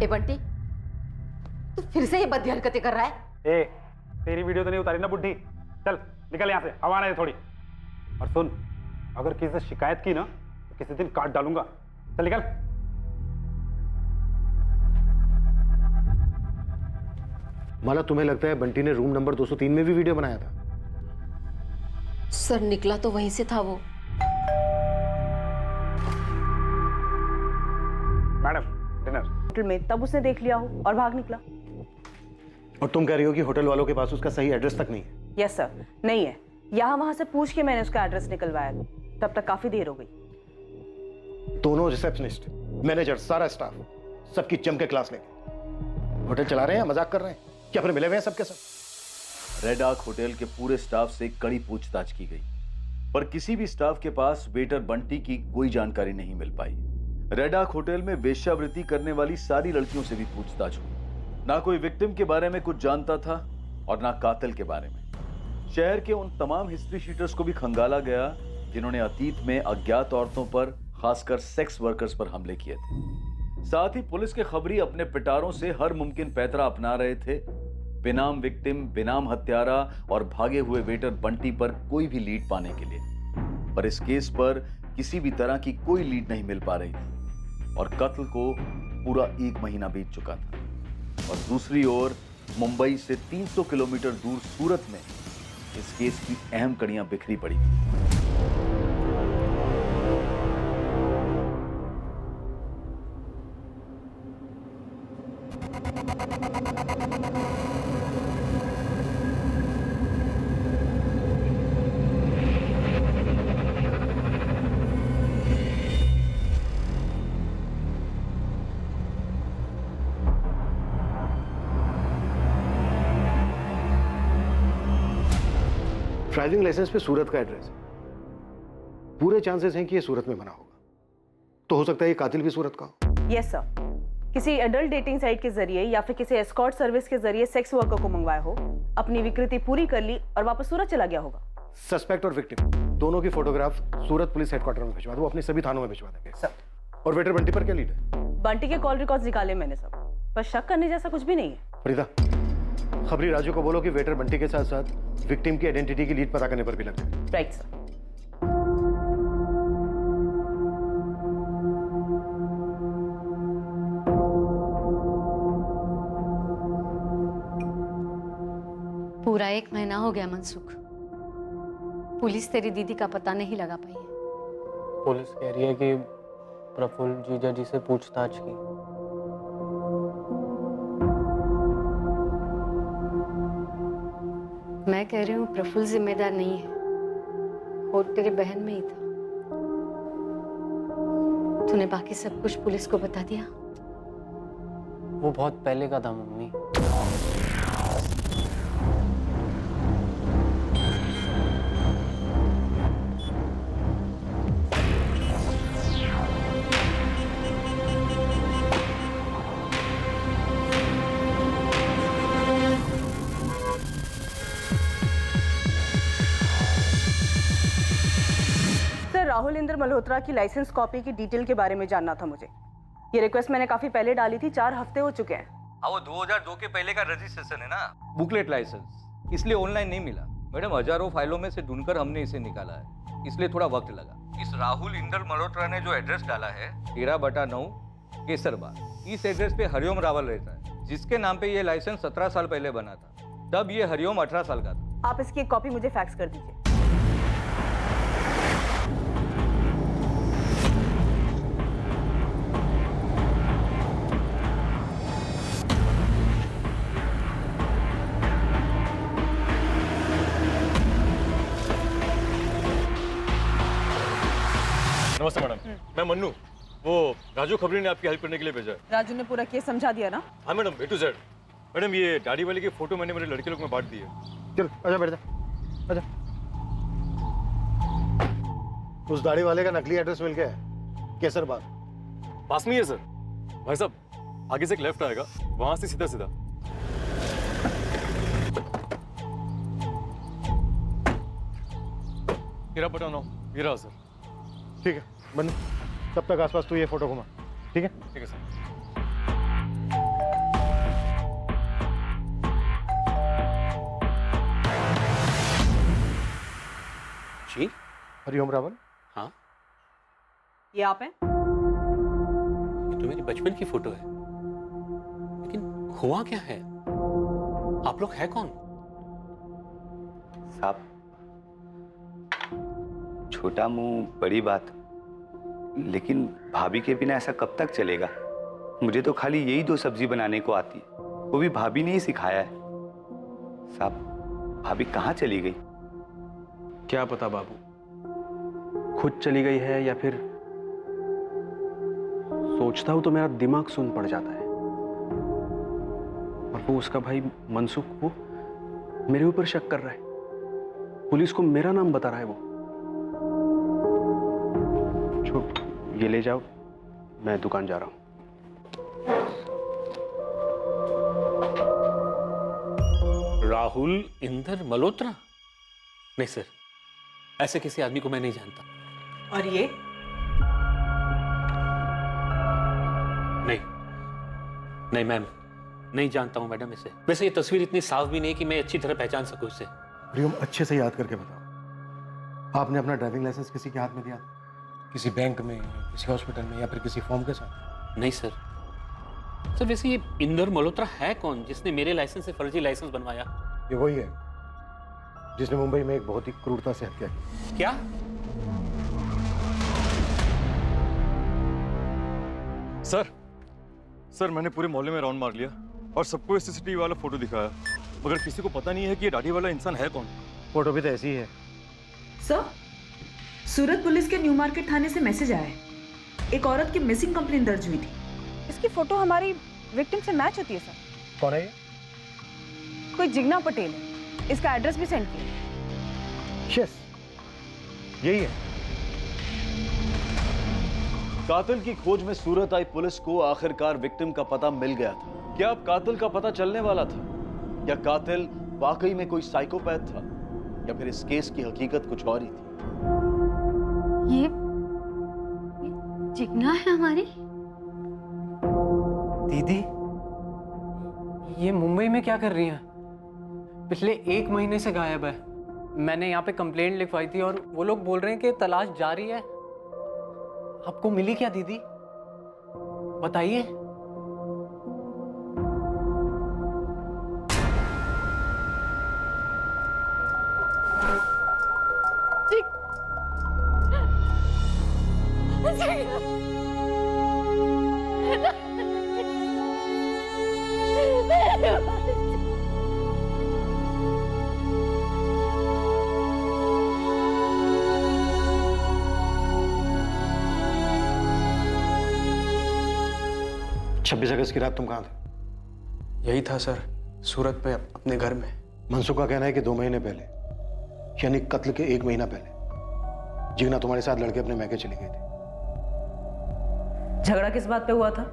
ए बंटी, तू फिर से ये बदी हरकतें कर रहा है? ए, तेरी वीडियो तो नहीं उतारी ना बुड्ढी? चल निकल यहाँ से, हवा आने दे थोड़ी। और सुन, अगर किसी से शिकायत की ना तो किसी दिन काट डालूंगा। चल निकल। माला, तुम्हें लगता है बंटी ने रूम नंबर 203 में भी वीडियो बनाया था? सर, निकला तो वहीं से था वो। Madam, dinner. होटल में, तब उसने देख लिया हो और भाग निकला। और तुम कह रही हो कि होटल वालों के पास उसका सही एड्रेस तक नहीं है? यस सर, नहीं है। यहाँ वहां से पूछ के मैंने उसका एड्रेस निकलवाया, तब तक काफी देर हो गई। दोनों रिसेप्शनिस्ट, मैनेजर, सारा स्टाफ, सबकी जम के क्लास लेके होटल चला रहे हैं, मजाक कर रहे हैं क्या? फिर मिले हुए हैं सबके सब? रेड आर्क होटल के पूरे स्टाफ से कड़ी पूछताछ की गई, पर किसी भी स्टाफ के पास वेटर बंटी की कोई जानकारी नहीं मिल पाई। रेड आर्क होटल में वेश्यावृत्ति करने वाली सारी लड़कियों से भी पूछताछ हुई। ना कोई विक्टिम के बारे में कुछ जानता था और ना कातिल के बारे में। शहर के उन तमाम हिस्ट्री शीटर्स को भी खंगाला गया जिन्होंने अतीत में अज्ञात औरतों पर, खासकर सेक्स वर्कर्स पर हमले किए थे। साथ ही पुलिस के खबरी अपने पिटारों से हर मुमकिन पैतरा अपना रहे थे बेनाम विक्टिम, बेनाम हत्यारा और भागे हुए वेटर बंटी पर कोई भी लीड पाने के लिए। पर इस केस पर किसी भी तरह की कोई लीड नहीं मिल पा रही थी और कत्ल को पूरा 1 महीना बीत चुका था। और दूसरी ओर मुंबई से 300 किलोमीटर दूर सूरत में इस केस की अहम कड़ियां बिखरी पड़ी। ड्राइविंग लाइसेंस पे सूरत का एड्रेस है। पूरे चांसेस हैं कि ये सूरत में बना होगा। तो हो सकता है ये कातिल भी सूरत का हो। यस सर, किसी एडल्ट डेटिंग साइट के जरिए या फिर किसी एस्कॉर्ट सर्विस के जरिए सेक्स वर्कर को मंगवाया हो, अपनी विकृति पूरी कर ली और वापस सूरत चला गया होगा। सस्पेक्ट और विक्टिम दोनों की फोटोग्राफ सूरत पुलिस हेडक्वार्टर में भिजवा दो, अपने सभी थानों में भिजवा देंगे सर। और वेटर बंटी पर क्या लीड है? बंटी के कॉल रिकॉर्ड्स निकाले मैंने सब, पर शक करने जैसा कुछ भी नहीं है। फरीदा, खबरी राजू को बोलो कि वेटर बंटी के साथ साथ विक्टिम की आइडेंटिटी की लीड पता करने पर भी लग जाए। Right sir. पूरा 1 महीना हो गया मनसुख, पुलिस तेरी दीदी का पता नहीं लगा पाई है। पुलिस कह रही है कि प्रफुल्ल जीजा जी से पूछताछ की। मैं कह रही हूँ प्रफुल्ल जिम्मेदार नहीं है, और तेरी बहन में ही था। तूने बाकी सब कुछ पुलिस को बता दिया? वो बहुत पहले का था मम्मी। राहुल इंद्र मल्होत्रा की लाइसेंस कॉपी की डिटेल के बारे में जानना था मुझे। ये रिक्वेस्ट मैंने काफी पहले डाली थी, 4 हफ्ते हो चुके हैं। हाँ, वो 2002 के पहले का रजिस्ट्रेशन है ना, बुकलेट लाइसेंस, इसलिए ऑनलाइन नहीं मिला। मैडम, हजारों फाइलों में से ढूंढकर हमने इसे निकाला है, इसलिए थोड़ा वक्त लगा। इस राहुल इंद्र मल्होत्रा ने जो एड्रेस डाला है 13/9 केसरबाग, इस एड्रेस पे हरिओम रावल रहता है, जिसके नाम पे ये लाइसेंस 17 साल पहले बना था। तब ये हरिओम 18 साल का था। आप इसकी एक कॉपी मुझे फैक्स कर दीजिए। नमस्ते मैडम, मैं मन्नू। वो राजू खबरी ने आपकी हेल्प करने के लिए भेजा है। राजू ने पूरा केस समझा दिया ना? हाँ madam, A to Z। Madam, ये दाढ़ी वाले की फोटो मैंने मेरे लड़के लोग में बांट दी है। चल आजा, बैठ जा, आजा। उस दाढ़ी वाले का नकली एड्रेस मिल गया है, केसरबाग। पास में ही है सर। भाई साहब, आगे से एक लेफ्ट आएगा, वहां से सीधा सीधा। हीरा पटानो, ये रहा सर। ठीक है बन्नू, तब तक आसपास तू ये फोटो घुमा। ठीक है? ठीक है सर। जी हरिओम रावल। हाँ, ये आप हैं? ये तो मेरी बचपन की फोटो है, लेकिन हुआ क्या है? आप लोग हैं कौन? साहब, छोटा मुंह बड़ी बात, लेकिन भाभी के बिना ऐसा कब तक चलेगा? मुझे तो खाली यही 2 सब्जी बनाने को आती है, वो भी भाभी ने ही सिखाया है। साहब, भाभी कहाँ चली गई? क्या पता बाबू, खुद चली गई है या फिर सोचता हूं तो मेरा दिमाग सुन पड़ जाता है। और वो उसका भाई मनसुख, वो मेरे ऊपर शक कर रहा है, पुलिस को मेरा नाम बता रहा है। वो छोड़, ये ले जाओ, मैं दुकान जा रहा हूं। राहुल इंदर मल्होत्रा? नहीं सर, ऐसे किसी आदमी को मैं नहीं जानता। और ये? नहीं मैम, नहीं जानता हूं मैडम इसे। वैसे ये तस्वीर इतनी साफ भी नहीं कि मैं अच्छी तरह पहचान सकूं इसे। हरिओम, अच्छे से याद करके बताओ, आपने अपना ड्राइविंग लाइसेंस किसी के हाथ में दिया? किसी बैंक में, किसी हॉस्पिटल में, या फिर किसी फॉर्म के साथ? नहीं सर। सर वैसे ये इंदर मल्होत्रा है कौन जिसने मेरे लाइसेंस से फर्जी लाइसेंस बनवाया? ये वही है जिसने मुंबई में एक बहुत ही क्रूरता से हत्या की। क्या? सर मैंने पूरे मोहल्ले में राउंड मार लिया और सबको इस सीसीटीवी वाला फोटो दिखाया, मगर किसी को पता नहीं है कि ये दाढ़ी वाला इंसान है कौन। फोटो भी तो ऐसी ही है। सर, सूरत पुलिस के न्यू मार्केट थाने से मैसेज आया है, एक औरत की मिसिंग कंप्लेंट दर्ज हुई थी। इसकी फोटो हमारी विक्टिम से मैच होती है सर। कौन है ये? कोई जिग्ना पटेल है, इसका एड्रेस भी सेंड किया। यस, यही है। कातिल की खोज में सूरत आई पुलिस को आखिरकार विक्टिम का पता मिल गया था। क्या अब कातिल का पता चलने वाला था? या कातिल वाकई में कोई साइकोपैथ था, या फिर इस केस की हकीकत कुछ और ही थी? ये जिग्ना है हमारी? दीदी, ये मुंबई में क्या कर रही हैं? पिछले 1 महीने से गायब है। मैंने यहाँ पे कंप्लेंट लिखवाई थी और वो लोग बोल रहे हैं कि तलाश जारी है। आपको मिली क्या दीदी? बताइए। छब्बीस अगस्त की रात तुम कहाँ थे? यही था सर, सूरत पे अपने घर में। मनसुख का कहना है कि 2 महीने पहले, यानी कत्ल के 1 महीना पहले, जिग्ना तुम्हारे साथ लड़के अपने मैके चली गई थी। झगड़ा किस बात पे हुआ था?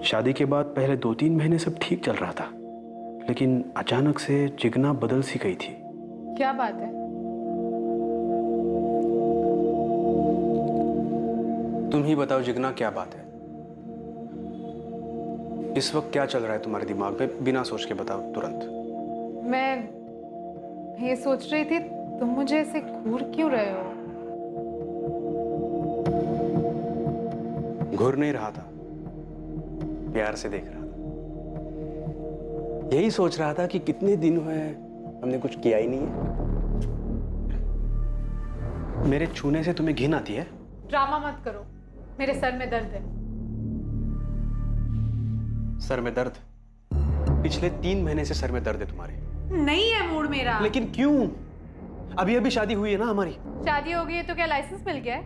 शादी के बाद पहले 2-3 महीने सब ठीक चल रहा था, लेकिन अचानक से जिग्ना बदल सी गई थी। क्या बात है? तुम ही बताओ जिग्ना, क्या बात है? इस वक्त क्या चल रहा है तुम्हारे दिमाग में? बिना सोच के बताओ तुरंत। मैं ये सोच रही थी, तुम मुझे ऐसे घूर क्यों रहे हो? घूर नहीं रहा था, प्यार से देख रहा था। यही सोच रहा था कि कितने दिन हुए हमने कुछ किया ही नहीं है। मेरे छूने से तुम्हें घिन आती है? ड्रामा मत करो, मेरे सर में दर्द है। सर में दर्द? पिछले 3 महीने से सर में दर्द है तुम्हारे। नहीं है मूड मेरा। लेकिन क्यों? अभी अभी शादी हुई है ना हमारी। शादी हो गई है तो क्या लाइसेंस मिल गया है?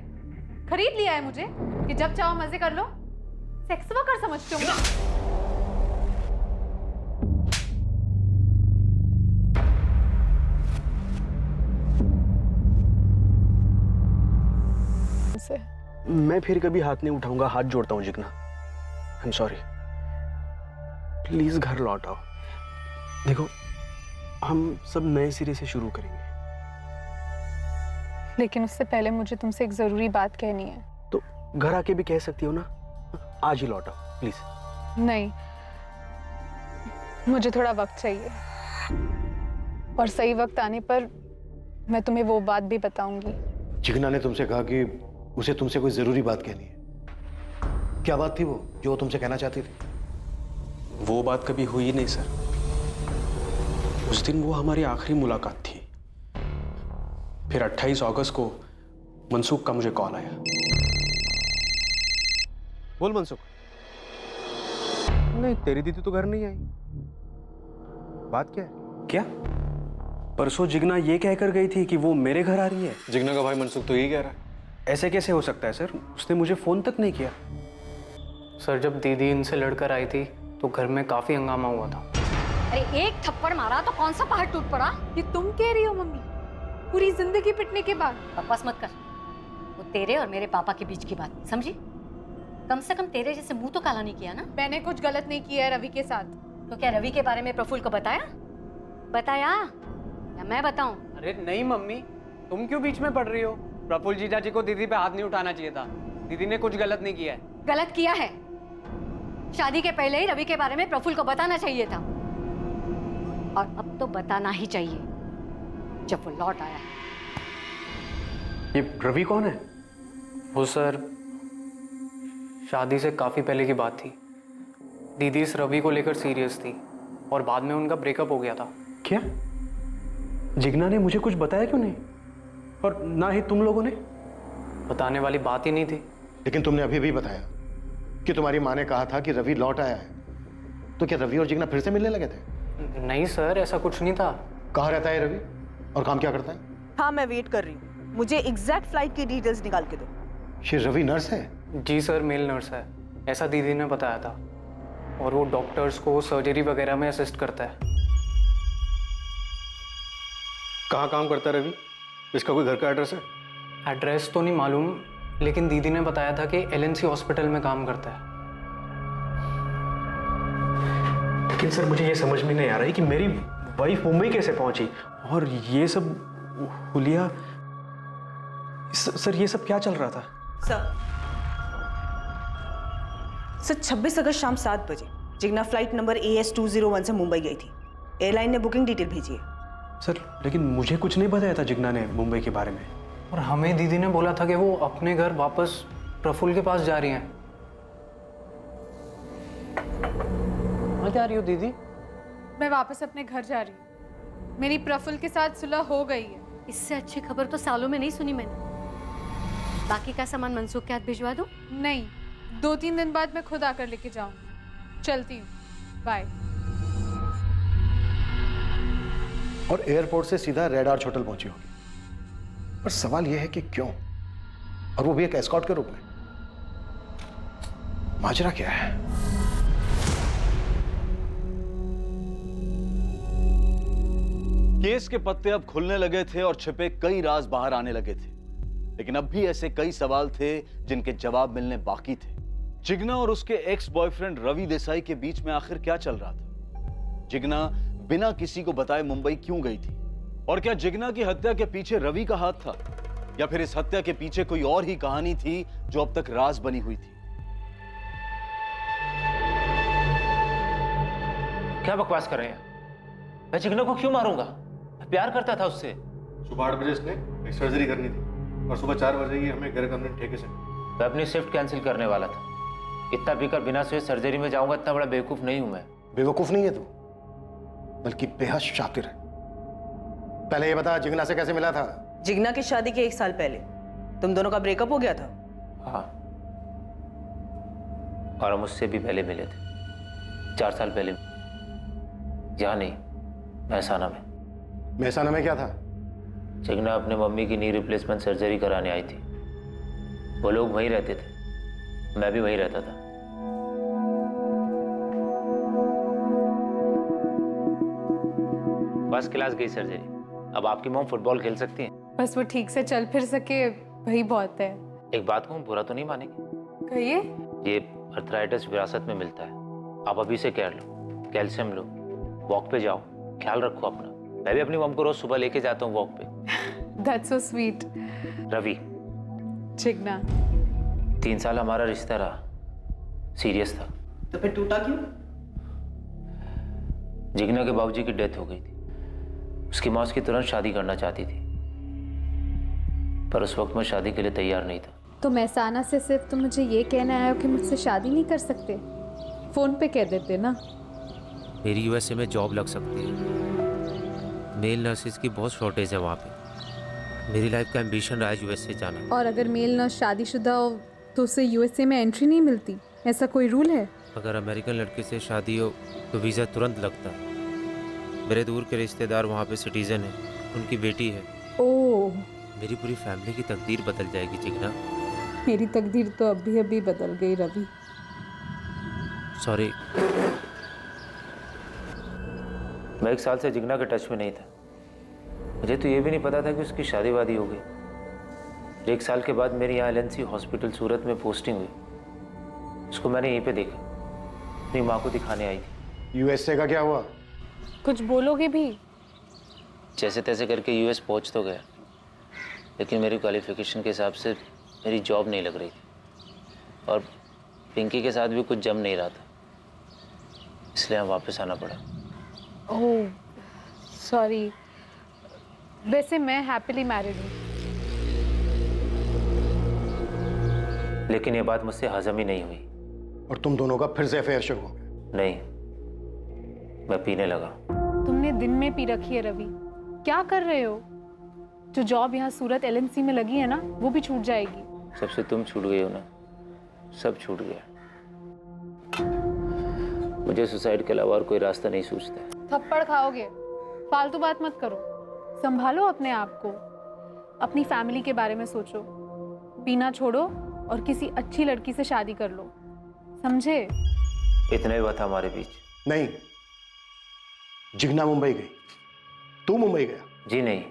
खरीद लिया है मुझे कि जब चाहो मजे कर लो? सेक्स वर्कर समझते हो? मैं फिर कभी हाथ नहीं उठाऊंगा, हाथ जोड़ता हूं Jigna. I am sorry. Please घर लौट आओ। देखो, हम सब नए सिरे से शुरू करेंगे। लेकिन उससे पहले मुझे तुमसे एक जरूरी बात कहनी है। तो घर आके भी कह सकती हो ना। आज ही लौट आओ प्लीज। नहीं, मुझे थोड़ा वक्त चाहिए। और सही वक्त आने पर मैं तुम्हें वो बात भी बताऊंगी। जिगना ने तुमसे कहा कि उसे तुमसे कोई जरूरी बात कहनी है। क्या बात थी वो जो वो तुमसे कहना चाहती थी? वो बात कभी हुई ही नहीं सर। उस दिन वो हमारी आखिरी मुलाकात थी। फिर 28 अगस्त को मनसुख का मुझे कॉल आया। बोल मनसुख। नहीं, तेरी दीदी तो घर नहीं आई। बात क्या है? क्या? परसों जिगना ये कहकर गई थी कि वो मेरे घर आ रही है। जिगना का भाई मनसुख तो यही कह रहा है। ऐसे कैसे हो सकता है सर? उसने मुझे फोन तक नहीं किया। सर जब दीदी इनसे लड़कर आई थी तो घर में काफी हंगामा हुआ था। अरे एक थप्पड़ मारा तो कौन सा पहाड़ टूट पड़ा? ये तुम कह रही हो मम्मी? पूरी जिंदगी पिटने के बाद? बकवास मत कर। वो तेरे और मेरे पापा के बीच की बात, समझी? कम से कम तेरे जैसे मुंह तो काला नहीं किया ना। मैंने कुछ गलत नहीं किया है रवि के साथ। तो क्या रवि के बारे में प्रफुल्ल को बताया या मैं बताऊं? अरे नहीं मम्मी, तुम क्यों बीच में पड़ रही हो? प्रफुल्ल जीजा जी को दीदी पे हाथ नहीं उठाना चाहिए था। दीदी ने कुछ गलत नहीं किया है। गलत किया है। शादी के पहले ही रवि के बारे में प्रफुल्ल को बताना चाहिए था, और अब तो बताना ही चाहिए जब वो लौट आया है। ये रवि कौन है? वो सर शादी से काफी पहले की बात थी। दीदी इस रवि को लेकर सीरियस थी और बाद में उनका ब्रेकअप हो गया था। क्या? जिगना ने मुझे कुछ बताया क्यों नहीं? और ना ही तुम लोगों ने? बताने वाली बात ही नहीं थी। लेकिन तुमने अभी भी बताया कि तुम्हारी माँ ने कहा था कि रवि लौट आया है। तो क्या रवि और जिगना फिर से मिलने लगे थे? नहीं सर, ऐसा कुछ नहीं था। कहाँ रहता है रवि और काम क्या करता है? हाँ, मैं वेट कर रही हूँ। मुझे एग्जैक्ट फ्लाइट की डिटेल्स निकाल के दो। ये रवि नर्स है? जी सर, मेल नर्स है, ऐसा दीदी ने बताया था। और वो डॉक्टर्स को सर्जरी वगैरह में असिस्ट करता है। कहाँ काम करता है रवि? इसका कोई घर का एड्रेस है? एड्रेस तो नहीं मालूम, लेकिन दीदी ने बताया था कि LNC हॉस्पिटल में काम करता है। लेकिन सर मुझे ये समझ में नहीं आ रहा है कि मेरी वाइफ मुंबई कैसे पहुंची और ये सब हुलिया। सर ये सब क्या चल रहा था? सर 26 अगस्त शाम 7 बजे जिगना फ्लाइट नंबर AS201 से मुंबई गई थी। एयरलाइन ने बुकिंग डिटेल भेजी है। सर लेकिन मुझे कुछ नहीं बताया था जिगना ने मुंबई के बारे में। और हमें दीदी ने बोला था कि वो अपने घर वापस प्रफुल्ल के पास जा रही हैं। कहाँ जा रही हो दीदी? मैं वापस अपने घर जा रही हूँ। मेरी प्रफुल्ल के साथ सुलह हो गई है। इससे अच्छी खबर तो सालों में नहीं सुनी मैंने। बाकी का सामान मनसुख के हाथ भिजवा दूं? नहीं, 2-3 दिन बाद मैं खुद आकर लेके जाऊंगी। चलती हूँ, बाय। और एयरपोर्ट से सीधा रेड आर्च होटल पहुंची होगी। पर सवाल यह है कि क्यों, और वो भी एक एस्कॉर्ट के रूप में। माजरा क्या है? केस के पत्ते अब खुलने लगे थे और छिपे कई राज बाहर आने लगे थे, लेकिन अब भी ऐसे कई सवाल थे जिनके जवाब मिलने बाकी थे। जिगना और उसके एक्स बॉयफ्रेंड रवि देसाई के बीच में आखिर क्या चल रहा था? जिगना बिना किसी को बताए मुंबई क्यों गई थी? और क्या जिगना की हत्या के पीछे रवि का हाथ था, या फिर इस हत्या के पीछे कोई और ही कहानी थी जो अब तक राज बनी हुई थी? क्या बकवास कर रहे हैं? मैं जिगना को क्यों मारूंगा? मैं प्यार करता था उससे। सुबह 8 बजे इसने एक सर्जरी करनी थी और सुबह 4 बजे ही हमें गैर कानूनी ठेके से। मैं अपनी शिफ्ट कैंसिल करने वाला था। इतना पीकर बिना सोए सर्जरी में जाऊंगा, इतना बड़ा बेवकूफ नहीं हूं मैं। बेवकूफ नहीं है तू, बल्कि बेहद शातिर है। पहले ये बता, जिगना से कैसे मिला था? जिगना की शादी के 1 साल पहले तुम दोनों का ब्रेकअप हो गया था। हाँ, और हम उससे भी पहले मिले थे, 4 साल पहले। यहाँ नहीं, महसाना में। महसाना में क्या था? जिगना अपने मम्मी की नी रिप्लेसमेंट सर्जरी कराने आई थी। वो लोग वहीं रहते थे, मैं भी वहीं रहता था। फर्स्ट क्लास गई सर्जरी। अब आपकी मॉम फुटबॉल खेल सकती हैं। बस वो ठीक से चल फिर सके, वही बहुत है। एक बात कहूँ, बुरा तो नहीं मानेंगे? कहिए। ये अर्थराइटिस विरासत में मिलता है। आप अभी से केयर लो, कैल्शियम लो, वॉक पे जाओ, ख्याल रखो अपना। मैं भी अपनी मॉम को रोज सुबह लेके जाता हूँ वॉक पे। That's so sweet. Ravi, Jigna 3 साल हमारा रिश्ता रहा, सीरियस था। तो फिर टूटा क्यों? जिगना के बाबूजी की डेथ हो गई थी। उसकी माँ उसकी तुरंत शादी करना चाहती थी, पर उस वक्त मैं शादी के लिए तैयार नहीं था। तो महसाना से सिर्फ तुम मुझे ये कहना आए हो कि मुझसे शादी नहीं कर सकते? फोन पे कह देते ना। मेरी यूएसए में जॉब लग सकती है। मेल नर्सेज की बहुत शॉर्टेज है वहाँ पे। मेरी लाइफ का एम्बिशन रहा है यूएसए जाना। और अगर मेल नर्स शादीशुदा हो तो उसे यूएसए में एंट्री नहीं मिलती, ऐसा कोई रूल है? अगर अमेरिकन लड़के से शादी हो तो वीज़ा तुरंत लगता है। मेरे दूर के रिश्तेदार वहाँ पे सिटीजन है, उनकी बेटी है। ओह, मेरी पूरी फैमिली की तकदीर बदल जाएगी जिग्ना। मेरी तकदीर तो अभी अभी बदल गई रवि। सॉरी। मैं 1 साल से जिग्ना के टच में नहीं था। मुझे तो ये भी नहीं पता था कि उसकी शादी वादी हो गई। 1 साल के बाद मेरी यहाँ LNC हॉस्पिटल सूरत में पोस्टिंग हुई। उसको मैंने यहीं पे देखा, अपनी माँ को दिखाने आई थी। यूएसए का क्या हुआ? कुछ बोलोगे भी? जैसे तैसे करके यूएस पहुँच तो गया, लेकिन मेरी क्वालिफिकेशन के हिसाब से मेरी जॉब नहीं लग रही थी और पिंकी के साथ भी कुछ जम नहीं रहा था, इसलिए यहाँ वापस आना पड़ा। Oh sorry. वैसे मैं हैप्पीली मैरिड हूँ। लेकिन ये बात मुझसे हजम ही नहीं हुई। और तुम दोनों का फिर से अफेयर शुरू हो गया? नहीं, मैं पीने लगा। तुमने दिन में पी रखी है रवि, क्या कर रहे हो? जो जॉब यहाँ सूरत LNC में लगी है ना, वो भी छूट जाएगी। सबसे तुम छूट गई हो ना, सब छूट गया। मुझे सुसाइड के अलावा और कोई रास्ता नहीं सूझता। थप्पड़ खाओगे? फालतू बात मत करो, संभालो अपने आप को, अपनी फैमिली के बारे में सोचो। पीना छोड़ो और किसी अच्छी लड़की से शादी कर लो, समझे? इतना ही हुआ था हमारे बीच। नहीं, जिग्ना मुंबई गई, तू मुंबई गया? जी नहीं,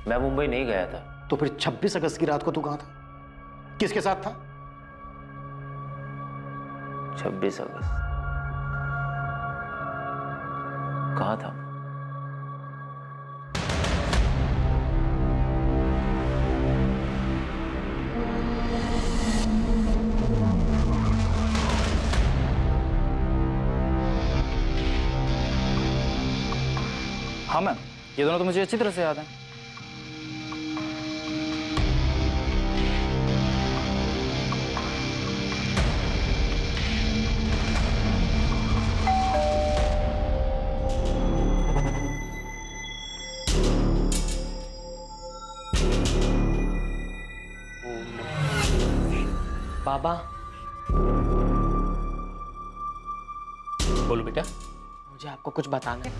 मैं मुंबई नहीं गया था। तो फिर 26 अगस्त की रात को तू कहां था? किसके साथ था? 26 अगस्त कहाँ था? हाँ मैम, ये दोनों तो मुझे अच्छी तरह से याद है। बाबा, बोलो बेटा। मुझे आपको कुछ बताना है।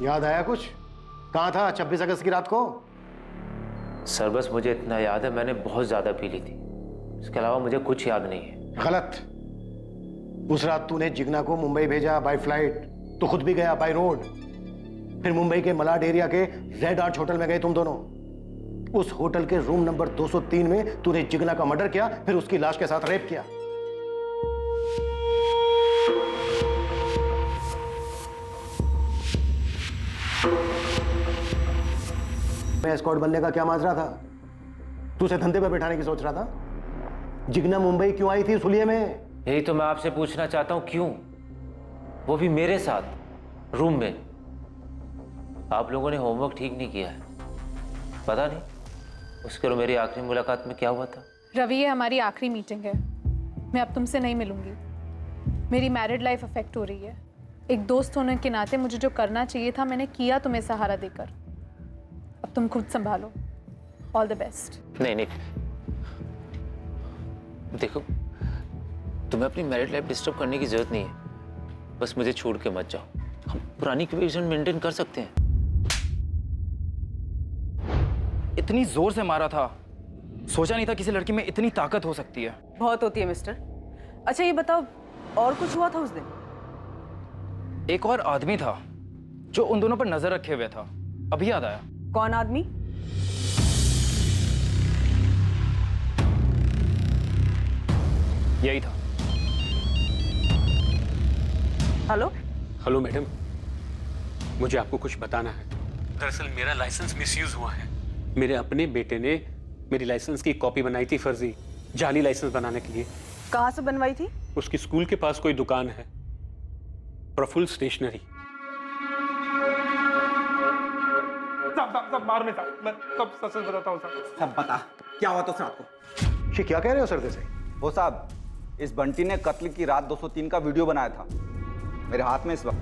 याद आया कुछ? कहाँ था 26 अगस्त की रात को? सर बस मुझे इतना याद है, मैंने बहुत ज्यादा पी ली थी। इसके अलावा मुझे कुछ याद नहीं है। गलत। उस रात तूने जिग्ना को मुंबई भेजा बाय फ्लाइट, तो खुद भी गया बाय रोड। फिर मुंबई के मलाड एरिया के रेड आर्च होटल में गए तुम दोनों। उस होटल के रूम नंबर 203 में तूने जिग्ना का मर्डर किया, फिर उसकी लाश के साथ रेप किया। मैं एस्कॉर्ट बनने का क्या माजरा था? तू उसे धंधे पर बैठाने की सोच रहा था? जिग्ना मुंबई क्यों आई थी सुलिये में? यही तो मैं आपसे पूछना चाहता हूं, क्यों? वो भी मेरे साथ रूम में। आप लोगों ने होमवर्क ठीक नहीं किया है। पता नहीं उसके और मेरी आखिरी मुलाकात में क्या हुआ था। रवि, ये हमारी आखिरी मीटिंग है। मैं अब तुमसे नहीं मिलूंगी। मेरी मैरिड लाइफ अफेक्ट हो रही है। एक दोस्त होने के नाते मुझे जो करना चाहिए था मैंने किया, तुम्हें सहारा देकर। अब तुम खुद संभालो। All the best. नहीं नहीं, देखो तुम्हें अपनी मैरिड लाइफ डिस्टर्ब करने की जरूरत नहीं है। बस मुझे छोड़ के मत जाओ। हम पुरानी क्वेशन मेंटेन कर सकते हैं। इतनी जोर से मारा था, सोचा नहीं था किसी लड़की में इतनी ताकत हो सकती है। बहुत होती है मिस्टर। अच्छा ये बताओ, और कुछ हुआ था उस दिन? एक और आदमी था जो उन दोनों पर नजर रखे हुए था। अभी याद आया। कौन आदमी? यही था। हेलो हेलो मैडम, मुझे आपको कुछ बताना है। दरअसल मेरा लाइसेंस मिसयूज हुआ है। मेरे अपने बेटे ने मेरी लाइसेंस की कॉपी बनाई थी, फर्जी जाली लाइसेंस बनाने के लिए। कहाँ से बनवाई थी? उसकी स्कूल के पास कोई दुकान है, प्रफुल्ल स्टेशनरी। सब मारो नहीं साहब, मैं सब सच सच बताता हूँ साहब। सब बता, क्या हुआ तो रात को? ये क्या कह रहे हो सर से? वो साहब, इस बंटी ने कत्ल की रात 203 का वीडियो बनाया था, मेरे हाथ में इस वक्त।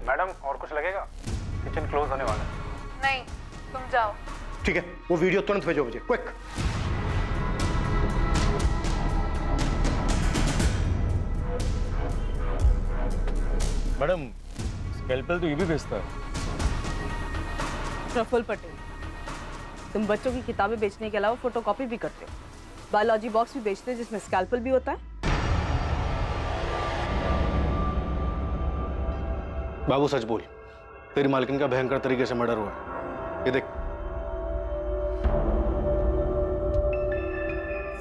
मैडम और कुछ लगेगा? किचन क्लोज होने वाला है। नहीं, तुम जाओ। ठीक है, वो वीडियो तुरंत भेजो मुझे, क्विक। मैडम स्कैल्पेल तो ये भी बेचता है। प्रफुल्ल पटेल, तुम बच्चों की किताबें बेचने के अलावा फोटोकॉपी भी करते हो, बायोलॉजी बॉक्स भी बेचते हो जिसमें स्कैल्पेल भी होता है। बाबू सच बोल, तेरी मालकिन का भयंकर तरीके से मर्डर हुआ है। ये देख।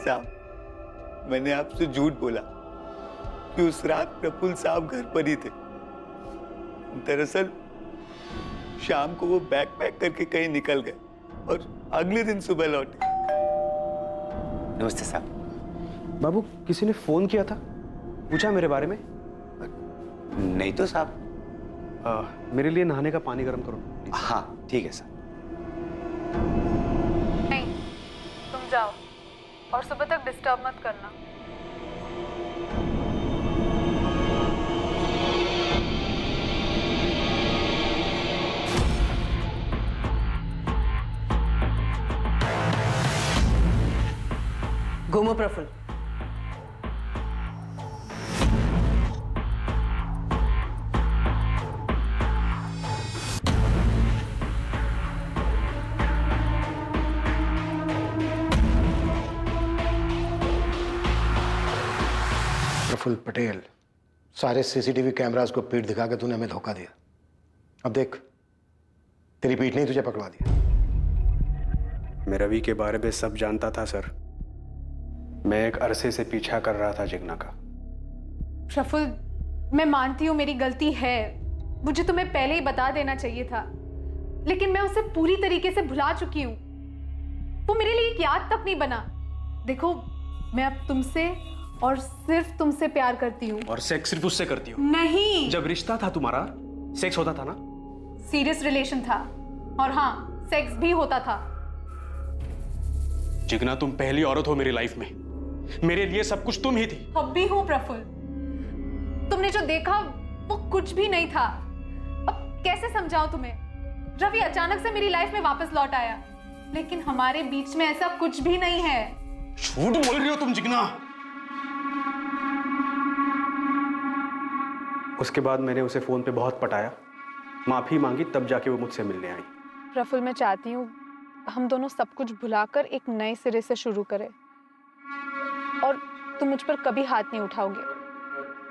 साहब, मैंने आपसे झूठ बोला कि उस रात प्रफुल्ल साहब घर पर ही थे। दरअसल शाम को वो बैग पैक करके कहीं निकल गए और अगले दिन सुबह लौटे। नमस्ते साहब। बाबू, किसी ने फोन किया था, पूछा मेरे बारे में? नहीं तो साहब। मेरे लिए नहाने का पानी गर्म करो। हाँ ठीक है साहब। नहीं, तुम जाओ और सुबह तक डिस्टर्ब मत करना। घूमो प्रफुल्ल। प्रफुल्ल पटेल, सारे सीसीटीवी कैमरास को पीठ दिखा के तूने हमें धोखा दिया। अब देख, तेरी पीठ ने ही तुझे पकड़वा दिया। मैं रवि के बारे में सब जानता था सर। मैं एक अरसे से पीछा कर रहा था जिग्ना का। प्रफुल्ल, मैं मानती हूँ मेरी गलती है, मुझे तुम्हें पहले ही बता देना चाहिए था, लेकिन मैं उसे पूरी तरीके से भुला चुकी हूँ। वो मेरे लिए एक याद तक नहीं बना। देखो, मैं अब तुमसे और सिर्फ तुमसे प्यार करती हूँ। और सेक्स सिर्फ उससे करती हो? नहीं। जब रिश्ता था तुम्हारा, सेक्स होता था ना? सीरियस रिलेशन था, और हाँ, सेक्स भी होता था। जिग्ना, तुम पहली औरत हो मेरी लाइफ में। मेरे लिए सब कुछ तुम ही थी। अब भी हूँ प्रफुल्ल। तुमने जो देखा वो कुछ भी नहीं था। अब कैसे समझाऊं तुम्हें? रवि अचानक से मेरी लाइफ में वापस लौट आया, लेकिन हमारे बीच में ऐसा कुछ भी नहीं है। झूठ बोल रही हो तुम जिग्ना। उसके बाद मैंने उसे फोन पे बहुत पटाया, माफी मांगी, तब जाके वो मुझसे मिलने आई। प्रफुल्ल, मैं चाहती हूँ हम दोनों सब कुछ भुलाकर एक नए सिरे से शुरू करें, और तुम मुझ पर कभी हाथ नहीं उठाओगे,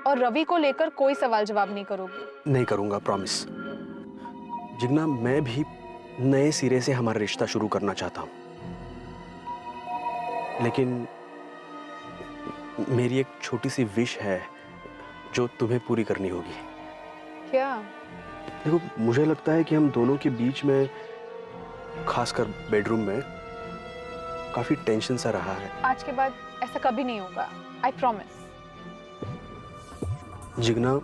और रवि को लेकर कोई सवाल जवाब नहीं करोगे। नहीं करूंगा, प्रॉमिस। जिग्ना, मैं भी नए सिरे से हमारा रिश्ता शुरू करना चाहता हूं, लेकिन मेरी एक छोटी सी विश है जो तुम्हें पूरी करनी होगी। क्या? देखो, मुझे लगता है कि हम दोनों के बीच में, खासकर बेडरूम में, काफी टेंशन सा रहा है। आज के बाद ऐसा कभी नहीं होगा, आई प्रॉमिस। जिग्ना,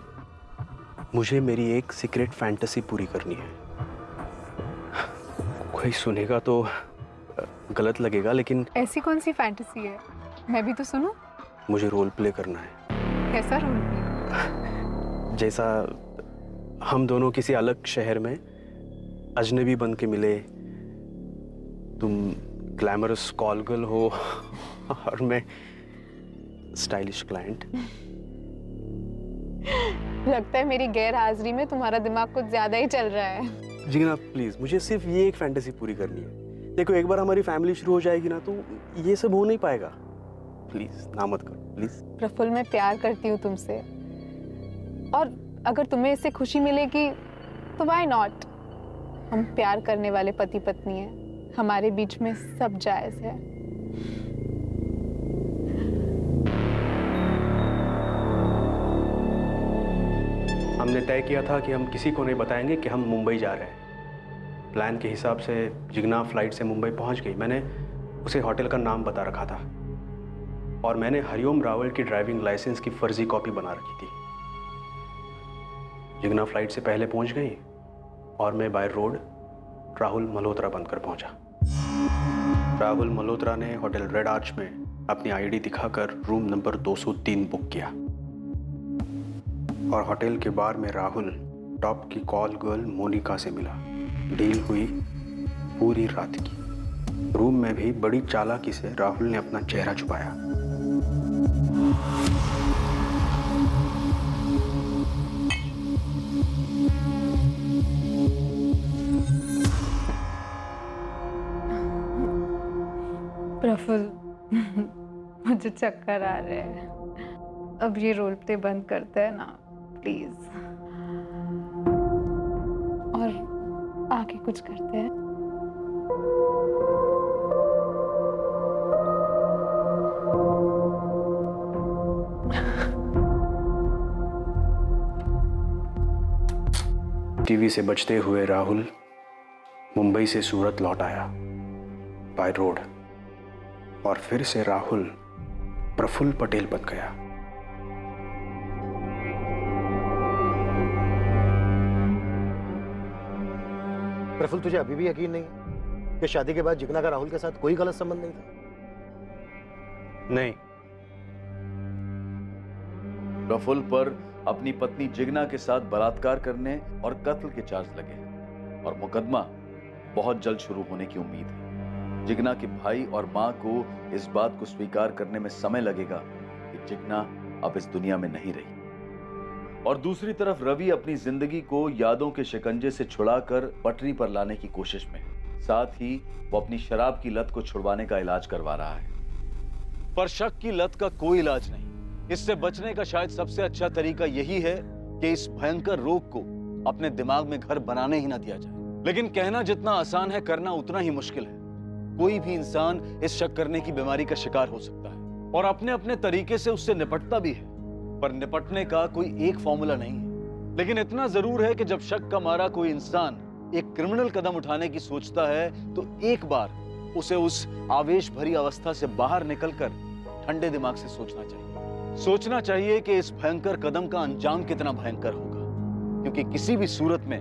मुझे मेरी एक सीक्रेट फैंटेसी पूरी करनी है। कोई सुनेगा तो गलत लगेगा, लेकिन ऐसी कौन सी फैंटेसी है? मैं भी तो सुनूं। मुझे रोल प्ले करना है। कैसा रोल प्ले? जैसा हम दोनों किसी अलग शहर में अजनबी बन के मिले, तुम ग्लैमरस कॉल गर्ल हो और मैं स्टाइलिश क्लाइंट। लगता है मेरी गैर हाजिरी में तुम्हारा दिमाग कुछ ज्यादा ही चल रहा है। जिग्ना, प्लीज, मुझे सिर्फ ये एक फैंटेसी पूरी करनी है। देखो, एक बार हमारी फैमिली शुरू हो जाएगी ना, तो ये सब हो नहीं पाएगा। प्लीज ना मत करो, प्लीज। प्रफुल्ल, मैं प्यार करती हूँ तुमसे, और अगर तुम्हें इससे खुशी मिलेगी तो व्हाई नॉट। हम प्यार करने वाले पति पत्नी हैं, हमारे बीच में सब जायज है। हमने तय किया था कि हम किसी को नहीं बताएंगे कि हम मुंबई जा रहे हैं। प्लान के हिसाब से जिग्ना फ्लाइट से मुंबई पहुंच गई। मैंने उसे होटल का नाम बता रखा था, और मैंने हरिओम रावल की ड्राइविंग लाइसेंस की फर्जी कॉपी बना रखी थी। जिग्ना फ्लाइट से पहले पहुंच गई, और मैं बाय रोड राहुल मल्होत्रा बनकर पहुंचा। राहुल मल्होत्रा ने होटल रेड आर्च में अपनी आईडी दिखाकर रूम नंबर 203 बुक किया और होटल के बार में राहुल टॉप की कॉल गर्ल मोनिका से मिला। डील हुई पूरी रात की। रूम में भी बड़ी चालाकी से राहुल ने अपना चेहरा छुपाया। प्रफुल्ल, मुझे चक्कर आ रहे हैं। अब ये रोल प्ले बंद करते हैं ना प्लीज, और आगे कुछ करते हैं। टीवी से बचते हुए राहुल मुंबई से सूरत लौट आया बाय रोड, और फिर से राहुल प्रफुल्ल पटेल बन गया। प्रफुल्ल, तुझे अभी भी यकीन नहीं है कि शादी के बाद जिग्ना का राहुल के साथ कोई गलत संबंध नहीं था? नहीं। प्रफुल्ल पर अपनी पत्नी जिग्ना के साथ बलात्कार करने और कत्ल के चार्ज लगे हैं और मुकदमा बहुत जल्द शुरू होने की उम्मीद है। जिग्ना के भाई और मां को इस बात को स्वीकार करने में समय लगेगा कि जिग्ना अब इस दुनिया में नहीं रही। और दूसरी तरफ रवि अपनी जिंदगी को यादों के शिकंजे से छुड़ाकर पटरी पर लाने की कोशिश में है। साथ ही वो अपनी शराब की लत को छुड़वाने का इलाज करवा रहा है। पर शक की लत का कोई इलाज नहीं। इससे बचने का शायद सबसे अच्छा तरीका यही है कि इस भयंकर रोग को अपने दिमाग में घर बनाने ही ना दिया जाए। लेकिन कहना जितना आसान है, करना उतना ही मुश्किल है। कोई भी इंसान इस शक करने की बीमारी का शिकार हो सकता है और अपने अपने तरीके से उससे निपटता भी है, पर निपटने का कोई एक फॉर्मूला नहीं है। लेकिन इतना जरूर है कि जब शक का मारा कोई इंसान एक क्रिमिनल कदम उठाने की सोचता है तो एक बार उसे उस आवेश भरी अवस्था से बाहर निकलकर ठंडे दिमाग से सोचना चाहिए। सोचना चाहिए कि इस भयंकर कदम का अंजाम कितना भयंकर होगा, क्योंकि किसी भी सूरत में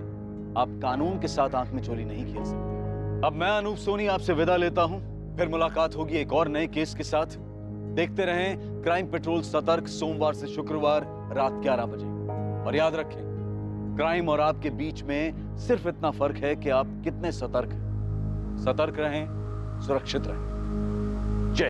आप कानून के साथ आंख में चोली नहीं खेल सकते। अब मैं अनूप सोनी आपसे विदा लेता हूं, फिर मुलाकात होगी एक और नए केस के साथ। देखते रहें क्राइम पेट्रोल सतर्क, सोमवार से शुक्रवार रात 11 बजे। और याद रखें, क्राइम और आपके बीच में सिर्फ इतना फर्क है कि आप कितने सतर्क हैं। सतर्क रहें, सुरक्षित रहें।